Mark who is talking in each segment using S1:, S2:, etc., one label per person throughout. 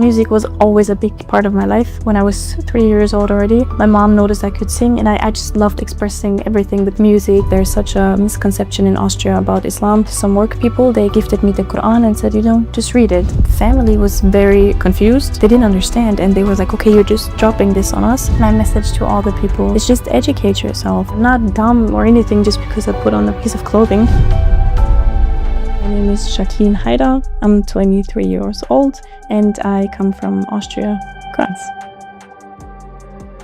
S1: Music was always a big part of my life. When I was 3 years old already, my mom noticed I could sing, and I just loved expressing everything with music. There's such a misconception in Austria about Islam. Some work people, they gifted me the Quran and said, just read it. Family was very confused. They didn't understand, and they were like, okay, you're just dropping this on us. My message to all the people is just educate yourself. I'm not dumb or anything just because I put on a piece of clothing. My name is Jaqlyn. I'm 23 years old and I come from Austria, France.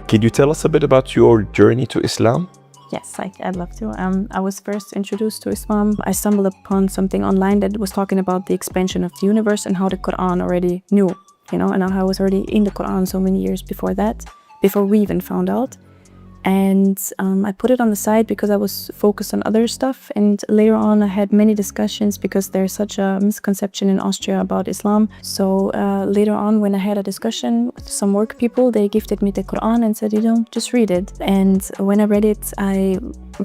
S2: Can you tell us a bit about your journey to Islam?
S1: Yes, I'd love to. I was first introduced to Islam. I stumbled upon something online that was talking about the expansion of the universe and how the Quran already knew, and how it was already in the Quran so many years before that, before we even found out. And I put it on the side because I was focused on other stuff. And later on, I had many discussions because there's such a misconception in Austria about Islam. So later on, when I had a discussion with some work people, they gifted me the Quran and said, just read it. And when I read it, I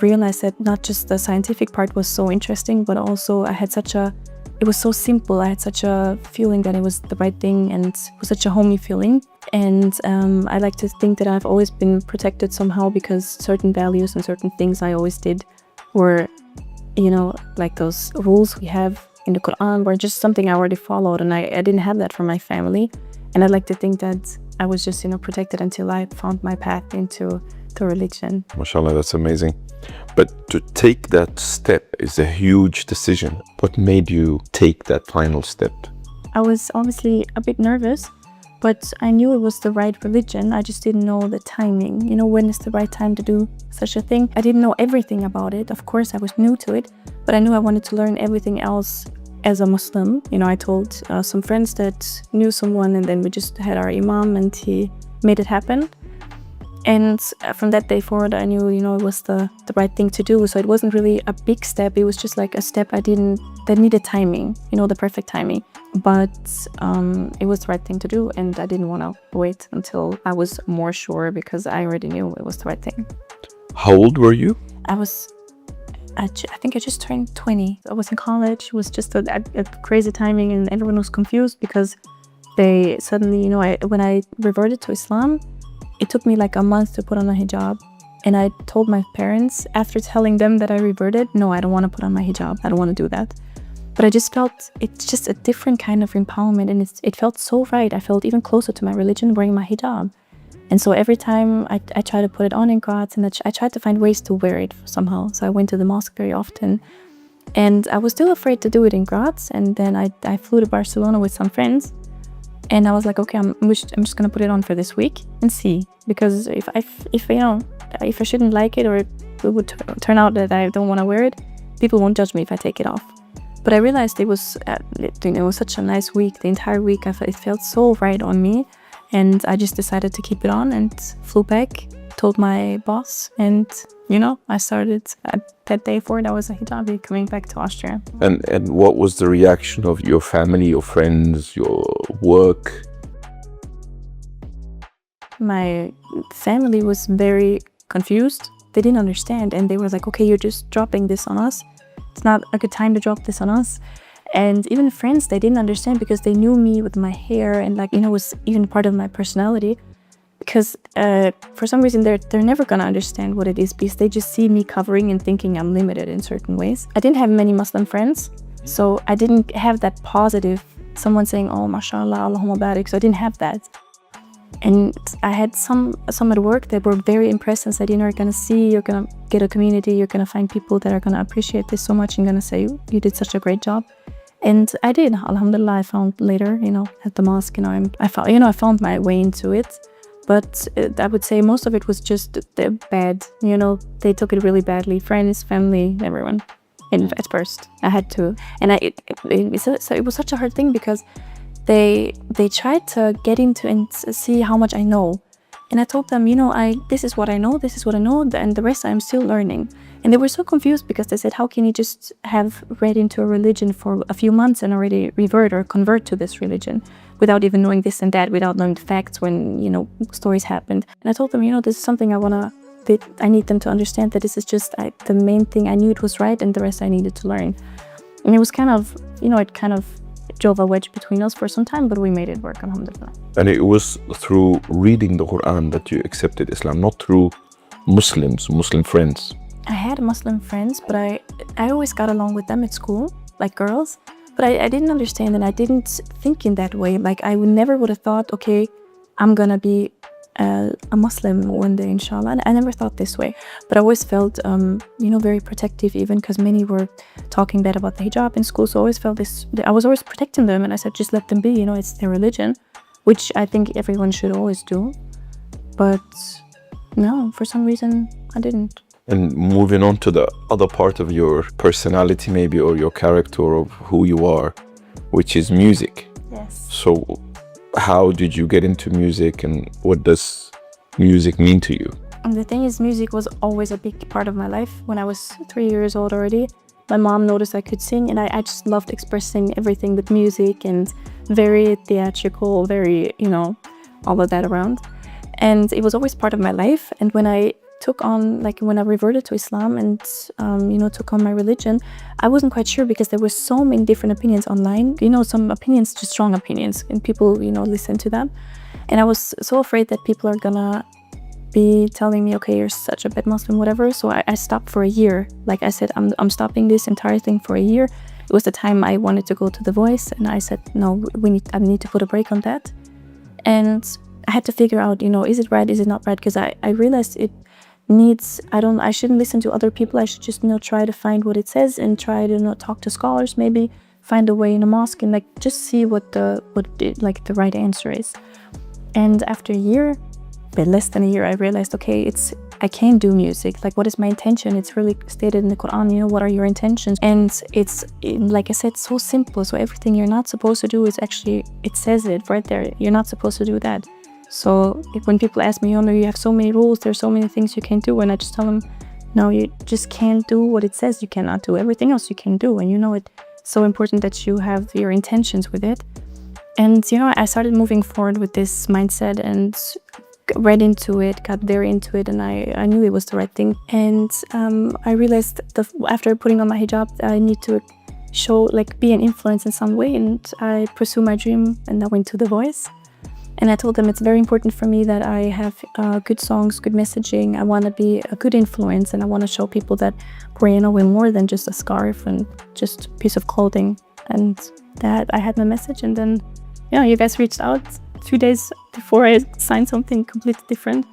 S1: realized that not just the scientific part was so interesting, but also it was so simple. I had such a feeling that it was the right thing, and it was such a homey feeling. And I like to think that I've always been protected somehow, because certain values and certain things I always did were, like those rules we have in the Quran were just something I already followed, and I didn't have that from my family. And I like to think that I was just, protected until I found my path into the religion.
S2: MashaAllah, that's amazing. But to take that step is a huge decision. What made you take that final step?
S1: I was obviously a bit nervous, but I knew it was the right religion. I just didn't know the timing. When is the right time to do such a thing? I didn't know everything about it. Of course, I was new to it, but I knew I wanted to learn everything else as a Muslim. I told some friends that knew someone, and then we just had our imam, and he made it happen. And from that day forward, I knew, it was the right thing to do. So it wasn't really a big step. It was just like a step that needed timing, the perfect timing. But it was the right thing to do. And I didn't want to wait until I was more sure, because I already knew it was the right thing.
S2: How old were you?
S1: I think I just turned 20. I was in college. It was just a crazy timing, and everyone was confused because they suddenly, when I reverted to Islam, it took me like a month to put on a hijab. And I told my parents, after telling them that I reverted, no, I don't want to put on my hijab. I don't want to do that. But I just felt it's just a different kind of empowerment, and it felt so right. I felt even closer to my religion wearing my hijab. And so every time I try to put it on in Graz, and I tried to find ways to wear it somehow. So I went to the mosque very often. And I was still afraid to do it in Graz. And then I flew to Barcelona with some friends. And I was like, okay, I'm just gonna put it on for this week and see, because if I shouldn't like it, or it would turn out that I don't want to wear it, people won't judge me if I take it off. But I realized it was such a nice week. The entire week, it felt so right on me, and I just decided to keep it on and flew back. Told my boss, and I started that day forward. I was a hijabi coming back to Austria.
S2: And what was the reaction of your family, your friends, your work?
S1: My family was very confused. They didn't understand, and they were like, okay, you're just dropping this on us. It's not a good time to drop this on us. And even friends, they didn't understand, because they knew me with my hair, and it was even part of my personality. Because for some reason, they're never gonna understand what it is, because they just see me covering and thinking I'm limited in certain ways. I didn't have many Muslim friends, so I didn't have that positive, someone saying, oh, mashallah, Allahumma barik, so I didn't have that. And I had some at work that were very impressed and said, you're gonna see, you're gonna get a community, you're gonna find people that are gonna appreciate this so much and gonna say, you did such a great job. And I did, alhamdulillah. I found later, at the mosque, I found my way into it. But I would say most of it was just bad. They took it really badly. Friends, family, everyone. And at first, I had to. And it was such a hard thing, because they tried to get into and see how much I know. And I told them, this is what I know, and the rest I'm still learning. And they were so confused, because they said, how can you just have read into a religion for a few months and already revert or convert to this religion without even knowing this and that, without knowing the facts when, stories happened. And I told them, this is something I need them to understand, that this is just the main thing. I knew it was right, and the rest I needed to learn. And it was kind of, drove a wedge between us for some time, but we made it work, alhamdulillah.
S2: And it was through reading the Quran that you accepted Islam, not through Muslim friends.
S1: I had Muslim friends, but I always got along with them at school, like girls. But I didn't understand, and I didn't think in that way. Like I never would have thought, okay, I'm gonna be a Muslim one day, inshallah. And I never thought this way. But I always felt, very protective, even because many were talking bad about the hijab in school. So I always felt this. I was always protecting them, and I said, just let them be. It's their religion, which I think everyone should always do. But no, for some reason, I didn't.
S2: And moving on to the other part of your personality, maybe, or your character of who you are, which is music.
S1: Yes.
S2: So how did you get into music, and what does music mean to you?
S1: And the thing is, music was always a big part of my life. When I was 3 years old already, my mom noticed I could sing, and I just loved expressing everything with music, and very theatrical, very, all of that around. And it was always part of my life. And when I when I reverted to Islam and, took on my religion, I wasn't quite sure, because there were so many different opinions online. Some opinions, just strong opinions, and people, listen to them. And I was so afraid that people are gonna be telling me, okay, you're such a bad Muslim, whatever. So I stopped for a year. Like I said, I'm stopping this entire thing for a year. It was the time I wanted to go to The Voice, and I said, no, I need to put a break on that. And I had to figure out, is it right, is it not right? Because I realized it needs, I shouldn't listen to other people. I should just, try to find what it says, and try to, talk to scholars, maybe find a way in a mosque, and just see what the right answer is. And after a year, but less than a year, I realized, okay, I can do music. Like, what is my intention? It's really stated in the Quran, what are your intentions? And it's, like I said, so simple. So everything you're not supposed to do is actually, it says it right there. You're not supposed to do that. So when people ask me, you have so many rules, there's so many things you can't do, and I just tell them, no, you just can't do what it says you cannot do. Everything else you can do, and it's so important that you have your intentions with it. And I started moving forward with this mindset, and read into it, got very into it, and I knew it was the right thing. And I realized after putting on my hijab, I need to show, be an influence in some way, and I pursued my dream, and I went to The Voice. And I told them it's very important for me that I have good songs, good messaging. I want to be a good influence, and I want to show people that we're more than just a scarf and just a piece of clothing. And that I had my message, and then, you guys reached out 2 days before I signed something completely different,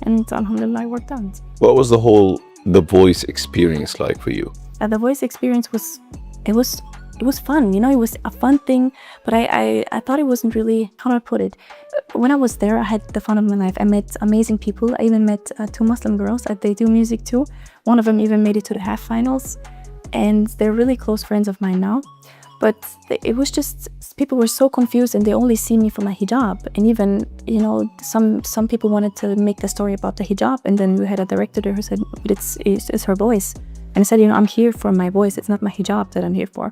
S1: and alhamdulillah, it worked out.
S2: What was The Voice experience like for you?
S1: The Voice experience was fun, it was a fun thing, but I thought it wasn't really, how do I put it? When I was there, I had the fun of my life. I met amazing people. I even met 2 Muslim girls. They do music too. One of them even made it to the half finals, and they're really close friends of mine now. But it was just, people were so confused, and they only see me for my hijab. And even, some people wanted to make the story about the hijab, and then we had a director there who said, but it's her voice. And I said, I'm here for my voice. It's not my hijab that I'm here for.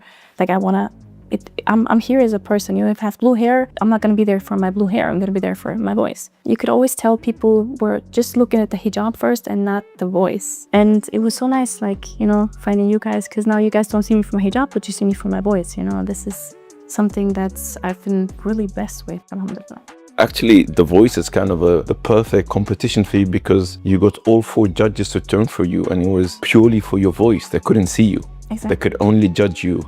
S1: I'm here as a person. If I have blue hair, I'm not going to be there for my blue hair. I'm going to be there for my voice. You could always tell people were just looking at the hijab first and not the voice. And it was so nice, finding you guys, because now you guys don't see me for my hijab, but you see me for my voice. This is something that I've been really blessed with, alhamdulillah.
S2: Actually, The Voice is kind of the perfect competition for you, because you got all 4 judges to turn for you, and it was purely for your voice. They couldn't see you.
S1: Exactly.
S2: They could only judge you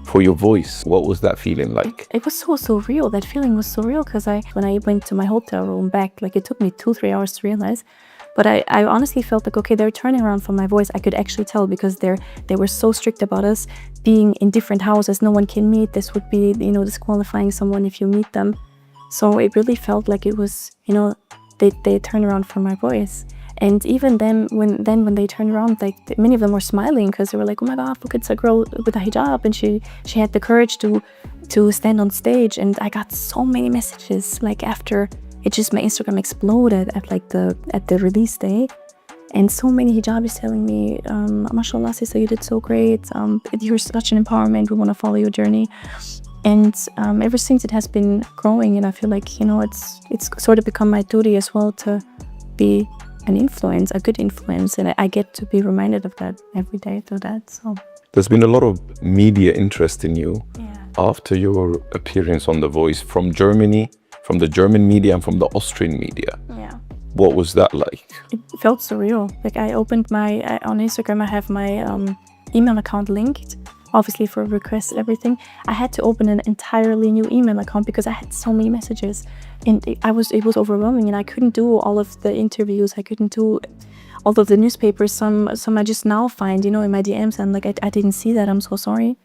S2: for your voice. What was that feeling like?
S1: It was so real. That feeling was so real, because when I went to my hotel room back, it took me 2-3 hours to realize. But I honestly felt like, okay, they're turning around for my voice. I could actually tell, because they were so strict about us being in different houses. No one can meet. This would be, disqualifying someone if you meet them. So it really felt like it was, they turned around for my voice. And even then when they turned around, many of them were smiling, because they were like, oh my God, look, it's a girl with a hijab, and she had the courage to stand on stage. And I got so many messages, after it, just my Instagram exploded at the release day. And so many hijabis telling me, mashallah, sister, you did so great. You're such an empowerment. We want to follow your journey. And ever since, it has been growing, and I feel like, it's sort of become my duty as well to be an influence, a good influence, and I get to be reminded of that every day through that. So
S2: there's been a lot of media interest in you.
S1: Yeah.
S2: after your appearance on The Voice from Germany, from the German media and from the Austrian media.
S1: Yeah.
S2: What was that like?
S1: It felt surreal. Like I opened on Instagram, I have my email account linked, obviously for requests and everything. I had to open an entirely new email account because I had so many messages, and it was overwhelming, and I couldn't do all of the interviews. I couldn't do all of the newspapers. Some I just now find, in my DMs, and like I didn't see that. I'm so sorry.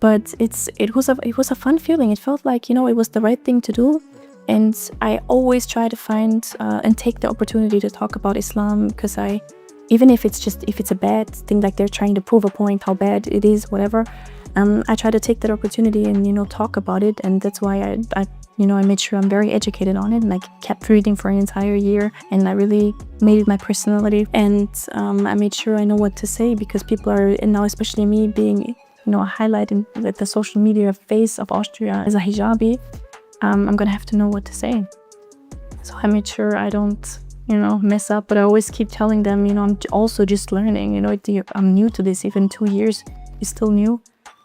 S1: But it was a fun feeling. It felt like, it was the right thing to do. And I always try to find and take the opportunity to talk about Islam, because even if it's a bad thing, like they're trying to prove a point, how bad it is, whatever, I try to take that opportunity and, talk about it. And that's why I made sure I'm very educated on it, and I kept reading for an entire year, and I really made it my personality. And I made sure I know what to say, because people are, and now especially me being, a highlight in the social media face of Austria as a hijabi, I'm gonna have to know what to say. So I made sure I don't, mess up, but I always keep telling them, I'm also just learning, I'm new to this. Even 2 years is still new.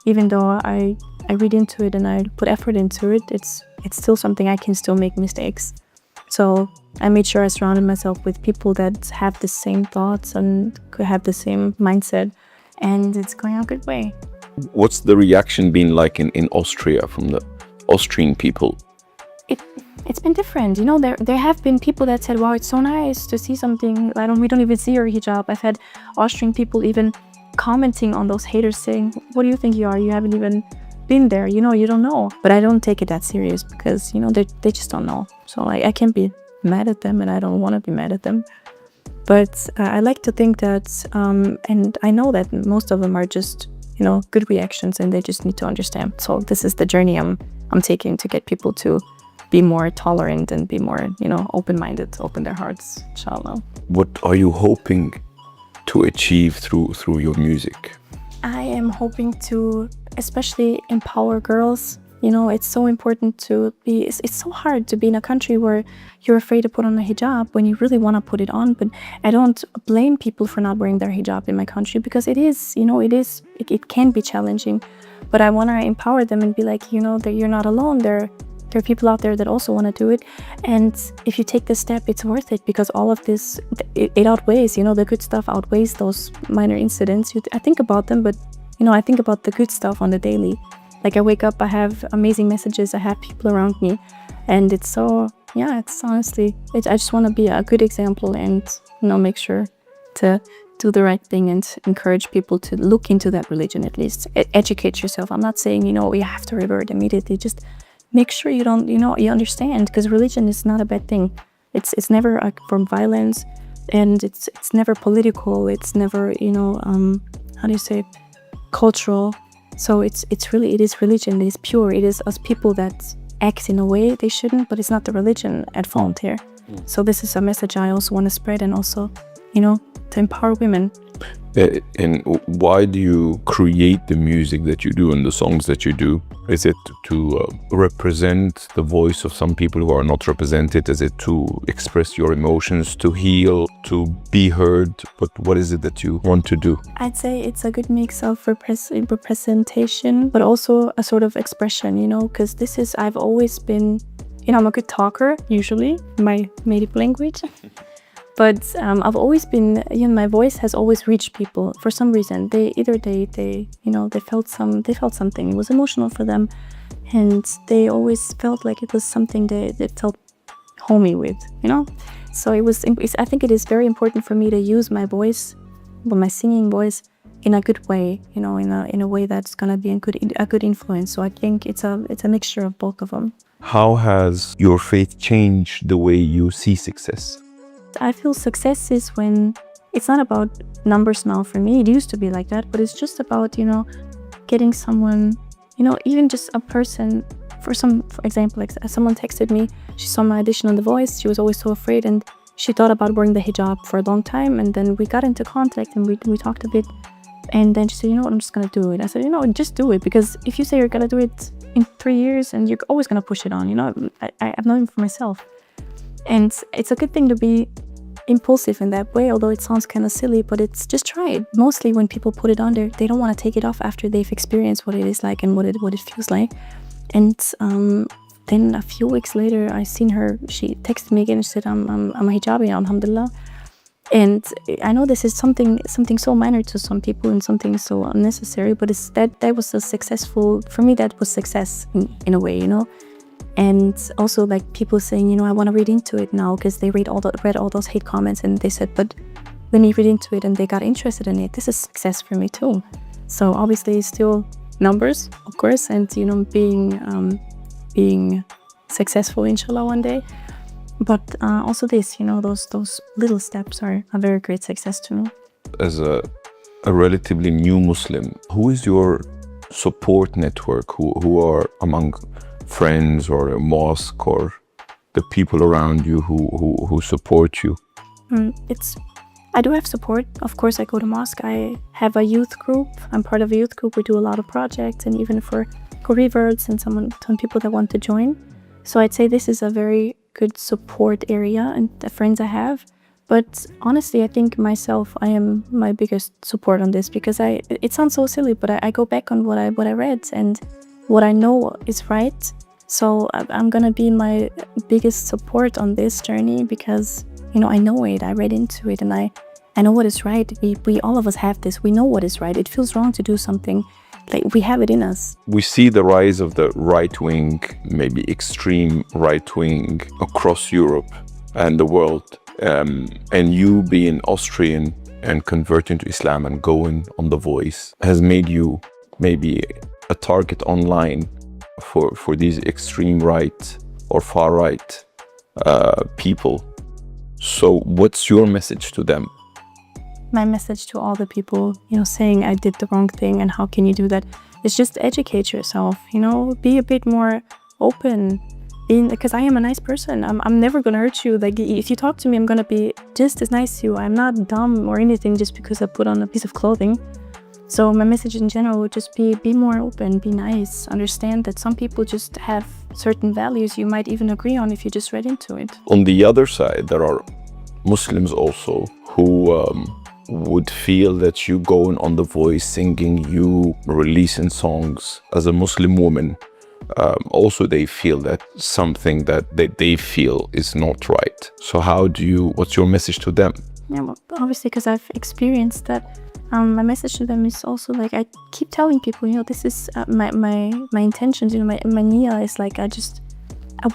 S1: Even though I read into it and I put effort into it, it's still something I can still make mistakes. So I made sure I surrounded myself with people that have the same thoughts and could have the same mindset, and it's going a good way.
S2: What's the reaction been like in Austria from the Austrian people?
S1: It's been different. There have been people that said, wow, it's so nice to see something. We don't even see your hijab. I've had Austrian people even commenting on those haters saying, what do you think you are? You haven't even been there. You don't know. But I don't take it that serious, because, they just don't know. So I can't be mad at them, and I don't want to be mad at them. But I like to think that, and I know that most of them are just, good reactions, and they just need to understand. So this is the journey I'm taking to get people to be more tolerant and be more, open-minded, open their hearts, inshallah.
S2: What are you hoping to achieve through your music?
S1: I am hoping to especially empower girls. It's so important to be, it's so hard to be in a country where you're afraid to put on a hijab when you really want to put it on. But I don't blame people for not wearing their hijab in my country, because it can be challenging. But I want to empower them and be like, that you're not alone. There are people out there that also want to do it. And if you take this step, it's worth it, because all of this, it outweighs, the good stuff outweighs those minor incidents. I think about them, but, I think about the good stuff on the daily. Like I wake up, I have amazing messages, I have people around me. And it's honestly, I just want to be a good example and, make sure to do the right thing and encourage people to look into that religion at least. Educate yourself. I'm not saying, you have to revert immediately. Just make sure you don't, you understand, because religion is not a bad thing. It's never a form of violence, and it's never political. It's never, how do you say, cultural. So it is religion. It is pure. It is us people that act in a way they shouldn't, but it's not the religion at fault here. So this is a message I also want to spread, and also, to empower women.
S2: And why do you create the music that you do and the songs that you do? Is it to represent the voice of some people who are not represented? Is it to express your emotions, to heal, to be heard? But what is it that you want to do?
S1: I'd say it's a good mix of representation, but also a sort of expression, because I've always been, I'm a good talker, usually, my native language. But I've always been, my voice has always reached people for some reason. They felt something. It was emotional for them, and they always felt like it was something they felt homey with, So I think it is very important for me to use my voice, my singing voice, in a good way, in a way that's gonna be a good influence. So I think it's a mixture of both of them.
S2: How has your faith changed the way you see success?
S1: I feel success is when it's not about numbers now for me. It used to be like that, but it's just about, getting someone, even just a person. For example, like someone texted me, she saw my audition on The Voice. She was always so afraid, and she thought about wearing the hijab for a long time. And then we got into contact, and we talked a bit. And then she said, I'm just going to do it. I said, just do it, because if you say you're going to do it in 3 years, and you're always going to push it on, I'm not even for myself. And it's a good thing to be impulsive in that way, although it sounds kind of silly, but it's just try it. Mostly when people put it on there, they don't want to take it off after they've experienced what it is like and what it feels like. And then a few weeks later, I seen her. She texted me again and said, "I'm a hijabi now, alhamdulillah." And I know this is something so minor to some people and something so unnecessary, but it's that was a successful for me. That was success in a way, you know. And also like people saying, you know, I want to read into it now because they read all those hate comments, and they said, but when you read into it and they got interested in it, this is success for me too. So obviously, it's still numbers, of course, and you know, being successful, inshallah, one day. But also this, you know, those little steps are a very great success to me.
S2: As a relatively new Muslim, who is your support network? Who are among friends or a mosque or the people around you who support you?
S1: I do have support. Of course, I go to mosque. I have a youth group. I'm part of a youth group. We do a lot of projects, and even for reverts and some people that want to join. So I'd say this is a very good support area, and the friends I have. But honestly, I think myself, I am my biggest support on this, because it sounds so silly, but I go back on what I read and what I know is right. So I'm gonna be my biggest support on this journey, because you know, I know it, I read into it, and I know what is right. We all of us have this. We know what is right. It feels wrong to do something. Like, we have it in us.
S2: We see the rise of the right wing, maybe extreme right wing, across Europe and the world. And you being Austrian and converting to Islam and going on The Voice has made you maybe a target online for these extreme right or far right people. So what's your message to them?
S1: My message to all the people, you know, saying I did the wrong thing and how can you do that, is just educate yourself, you know, be a bit more open, because I am a nice person. I'm never gonna hurt you. Like, if you talk to me, I'm gonna be just as nice to you. I'm not dumb or anything just because I put on a piece of clothing. So my message in general would just be more open, be nice, understand that some people just have certain values you might even agree on if you just read into it.
S2: On the other side, there are Muslims also who would feel that you going on The Voice, singing, you releasing songs as a Muslim woman, also they feel that something that they feel is not right. So what's your message to them?
S1: Yeah, well, obviously, because I've experienced that. My message to them is also like, I keep telling people, you know, this is my intentions, you know, my niyyah is like,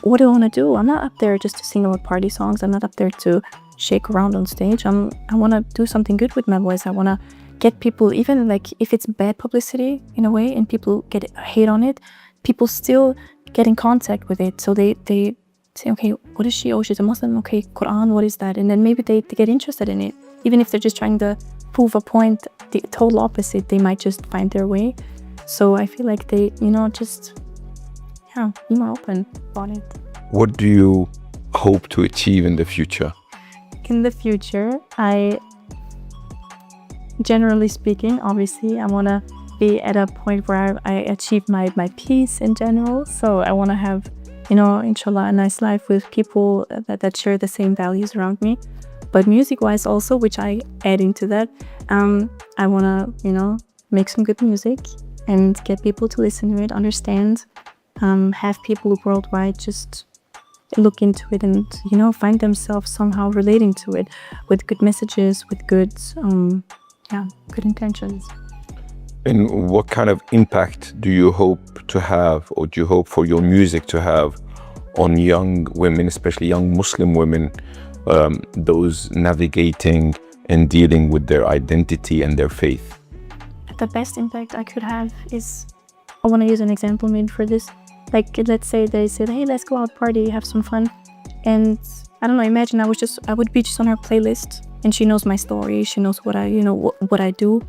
S1: what do I want to do? I'm not up there just to sing about party songs. I'm not up there to shake around on stage. I want to do something good with my voice. I want to get people, even like if it's bad publicity in a way and people get hate on it, people still get in contact with it. So they say, okay, what is she? Oh, she's a Muslim. Okay, Quran, what is that? And then maybe they get interested in it. Even if they're just trying to prove a point, the total opposite, they might just find their way. So I feel like they, you know, just, yeah, be more open about it.
S2: What do you hope to achieve in the future?
S1: In the future, generally speaking, obviously, I want to be at a point where I achieve my peace in general. So I want to have, you know, inshallah, a nice life with people that share the same values around me. But music-wise also, which I add into that, I want to, you know, make some good music and get people to listen to it, understand, have people worldwide just look into it and, you know, find themselves somehow relating to it with good messages, with good intentions.
S2: And what kind of impact do you hope to have, or do you hope for your music to have on young women, especially young Muslim women, those navigating and dealing with their identity and their faith?
S1: The best impact I could have is, I want to use an example made for this. Like, let's say they said, hey, let's go out party, have some fun. And I don't know, imagine I would be just on her playlist and she knows my story. She knows what I do.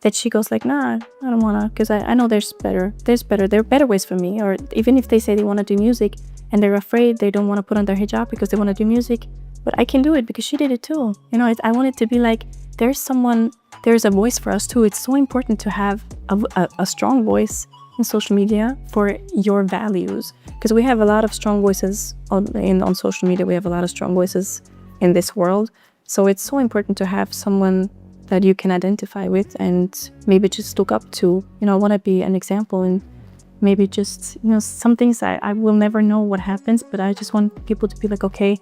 S1: That she goes like, nah, I don't want to, because I know there are better ways for me. Or even if they say they want to do music and they're afraid, they don't want to put on their hijab because they want to do music, but I can do it because she did it too. You know, I want it to be like, there's a voice for us too. It's so important to have a strong voice in social media for your values, because we have a lot of strong voices on social media. We have a lot of strong voices in this world. So it's so important to have someone that you can identify with and maybe just look up to. I want to be an example, and maybe just, some things I will never know what happens, but I just want people to be like, okay,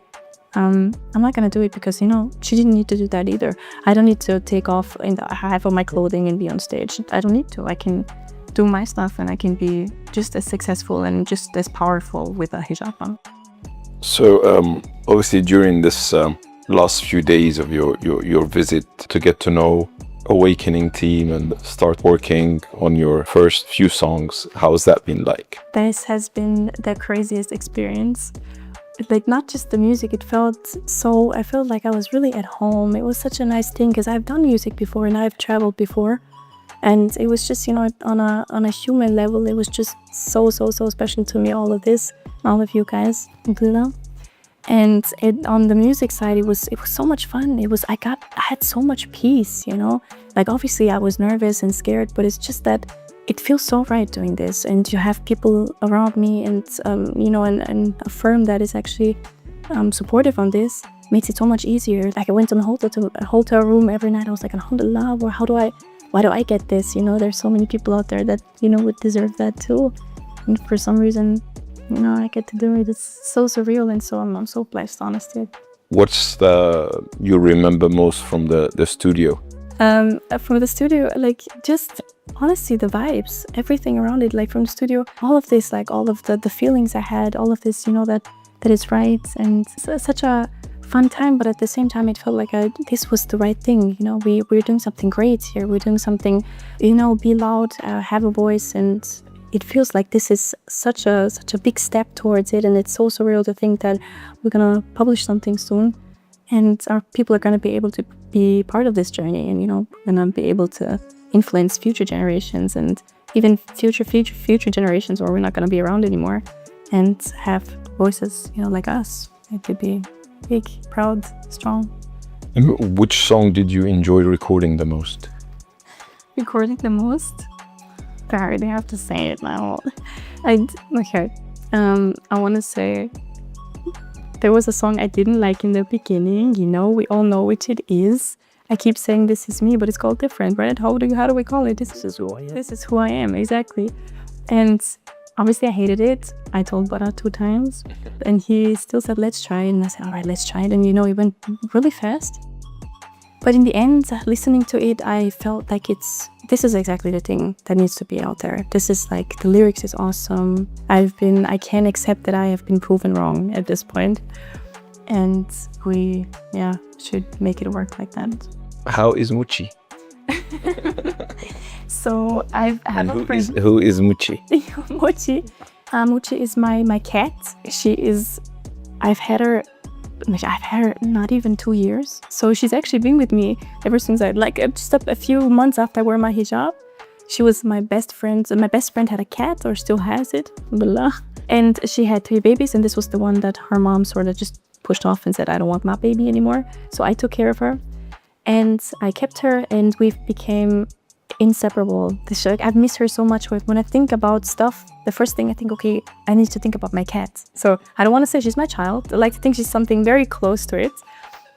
S1: I'm not gonna do it because, she didn't need to do that either. I don't need to take off half of my clothing and be on stage. I don't need to. I can do my stuff and I can be just as successful and just as powerful with a hijab on.
S2: So obviously during this last few days of your visit to get to know Awakening team and start working on your first few songs, how's that been like?
S1: This has been the craziest experience. Like, not just the music, I felt like I was really at home. It was such a nice thing because I've done music before and I've traveled before, and it was just, on a human level, it was just so special to me, all of this, all of you guys, including. And on the music side, it was so much fun. I had so much peace, Like, obviously I was nervous and scared, but it's just that it feels so right doing this, and you have people around me, and and a firm that is actually supportive on this makes it so much easier. Like, I went on a hotel room every night. I was like, alhamdulillah, why do I get this? There's so many people out there that would deserve that too, and for some reason, I get to do it. It's so surreal, and so I'm so blessed, honestly.
S2: What's you remember most from the studio?
S1: From the studio, like, just honestly the vibes, everything around it, like from the studio, all of this, like all of the feelings I had, all of this, that is right, and such a fun time. But at the same time, it felt like this was the right thing. We're doing something great here. We're doing something, be loud, have a voice, and it feels like this is such a big step towards it. And it's so surreal to think that we're gonna publish something soon, and our people are gonna be able to be part of this journey, and gonna be able to influence future generations, and even future generations, or we're not gonna be around anymore, and have voices, like us. It could be big, proud, strong.
S2: And which song did you enjoy recording the most?
S1: Recording the most? I already have to say it now. I want to say there was a song I didn't like in the beginning. We all know which it is. I keep saying This Is Me, but it's called different, right? How do we call it? This is who I am. This is who I am, exactly. And obviously I hated it. I told Bara 2 times, and he still said, let's try it. And I said, all right, let's try it. And it went really fast. But in the end, listening to it, I felt like this is exactly the thing that needs to be out there. This is like, the lyrics is awesome. I can't accept that I have been proven wrong at this point. And we, should make it work like that.
S2: How is Muchi?
S1: So I have a friend.
S2: Who is Muchi?
S1: Muchi. Muchi is my cat. I've had her not even 2 years. So she's actually been with me ever since just a few months after I wore my hijab. She was my best friend. My best friend had a cat, or still has it. Alhamdulillah. And she had 3 babies, and this was the one that her mom sort of just pushed off and said, I don't want my baby anymore. So I took care of her, and I kept her, and we became inseparable. I miss her so much. When I think about stuff, the first thing I think, okay, I need to think about my cat. So I don't want to say she's my child. I like to think she's something very close to it.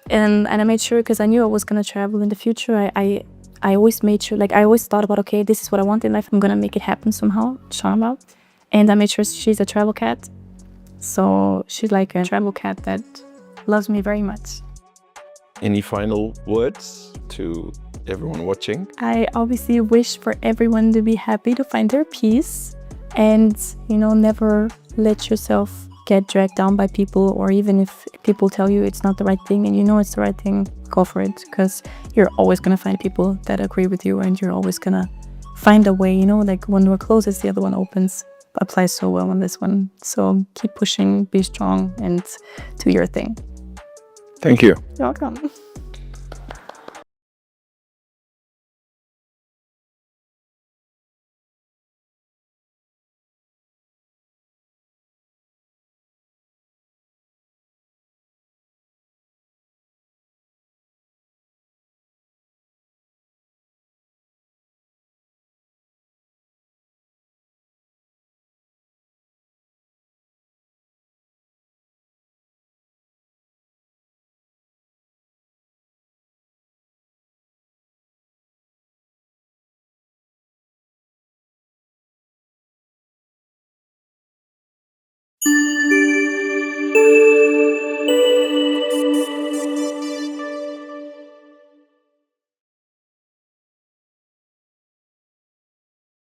S1: And I made sure, because I knew I was going to travel in the future, I always made sure, I always thought about, okay, this is what I want in life. I'm going to make it happen somehow, inshallah. And I made sure she's a travel cat. So she's like a travel cat that loves me very much.
S2: Any final words to everyone watching?
S1: I obviously wish for everyone to be happy, to find their peace, and never let yourself get dragged down by people, or even if people tell you it's not the right thing and it's the right thing, go for it, because you're always going to find people that agree with you, and you're always going to find a way, like one door closes, the other one opens. Applies so well on this one. So keep pushing, be strong, and do your thing.
S2: Thank you.
S1: You're welcome.